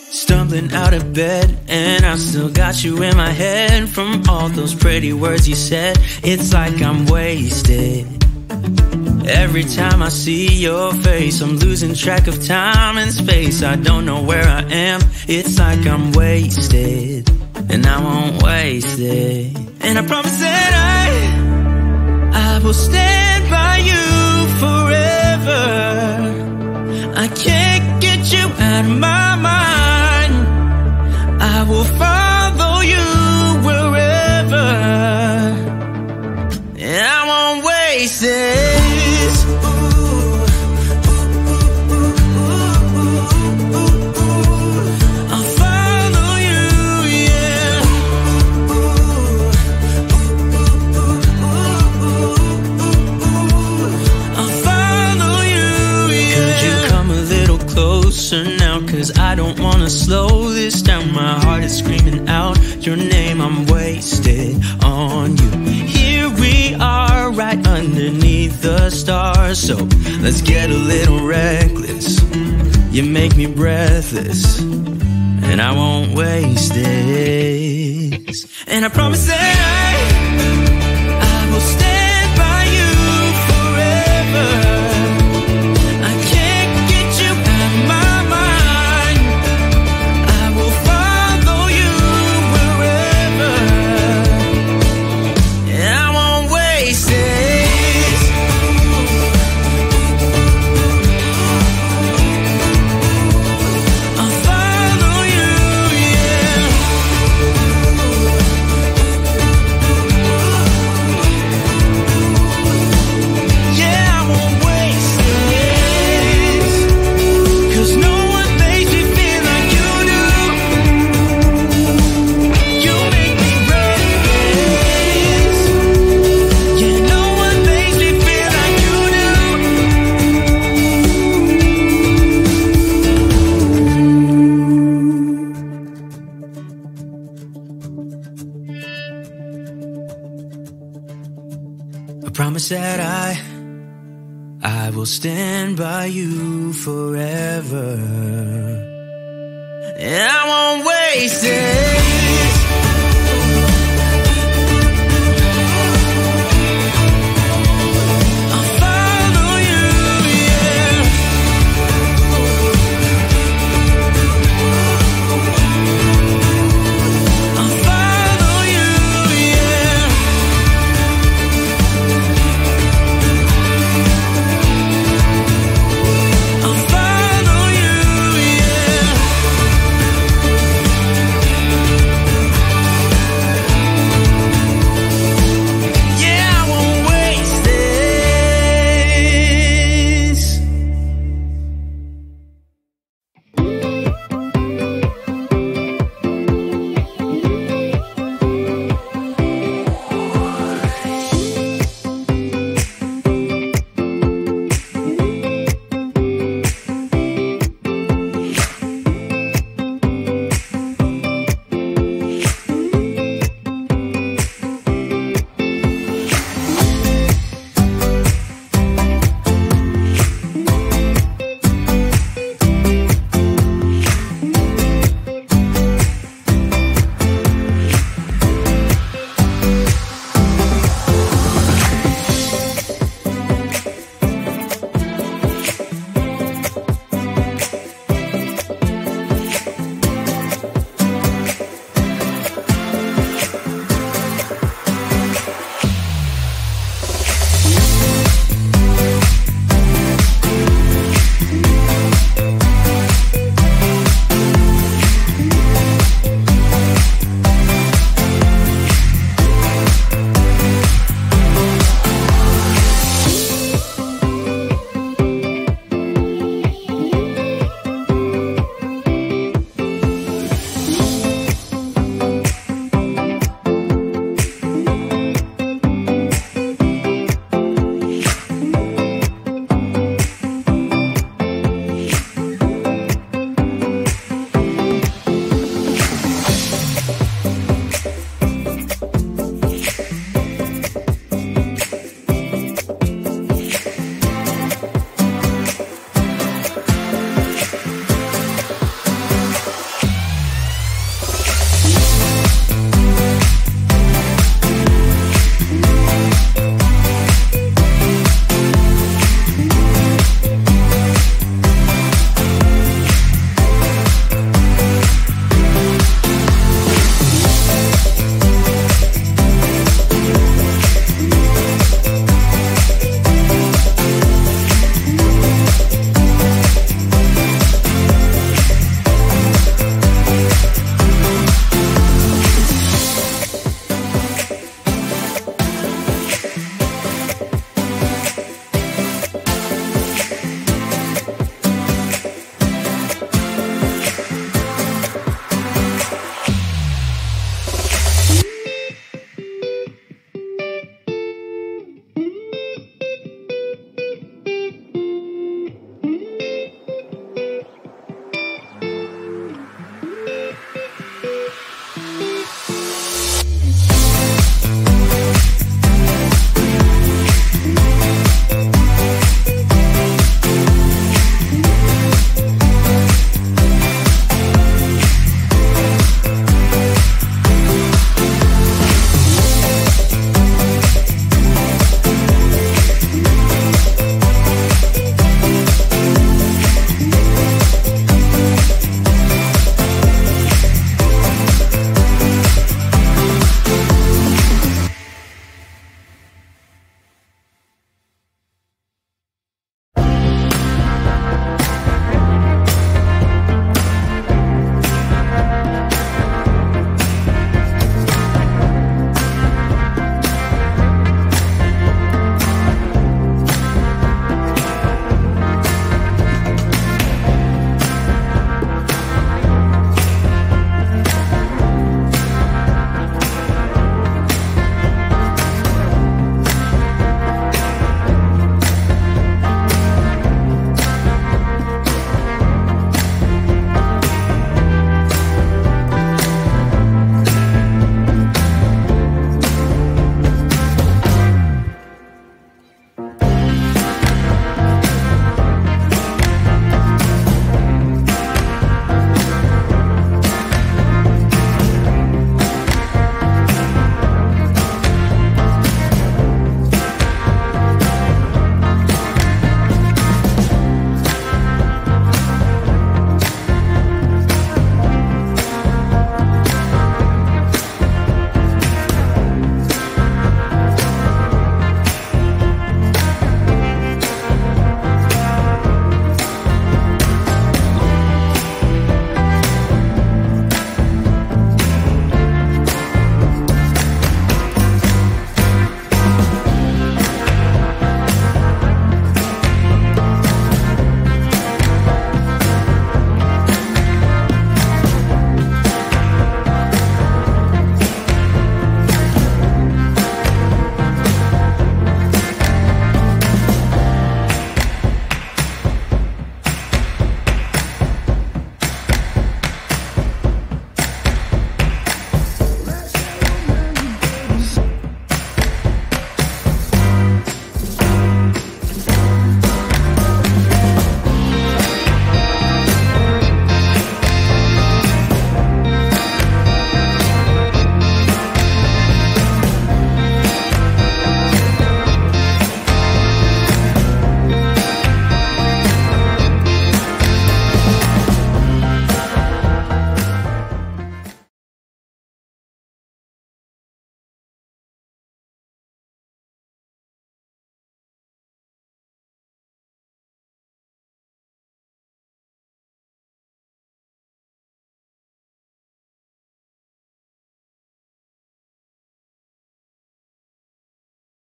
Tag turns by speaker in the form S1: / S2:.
S1: Stumbling out of bed, and I still got you in my head. From all those pretty words you said, it's like I'm wasted. Every time I see your face, I'm losing track of time and space. I don't know where I am, it's like I'm wasted. And I won't waste it. And I promise that I will stand by you forever. I can't get you out of my mind. I will follow you wherever. And I won't waste it. Now, cause I don't wanna slow this down. My heart is screaming out your name. I'm wasted on you. Here we are, right underneath the stars. So let's get a little reckless. You make me breathless, and I won't waste this. And I promise that I will stand by you forever. Promise that I will stand by you forever, and I won't waste it.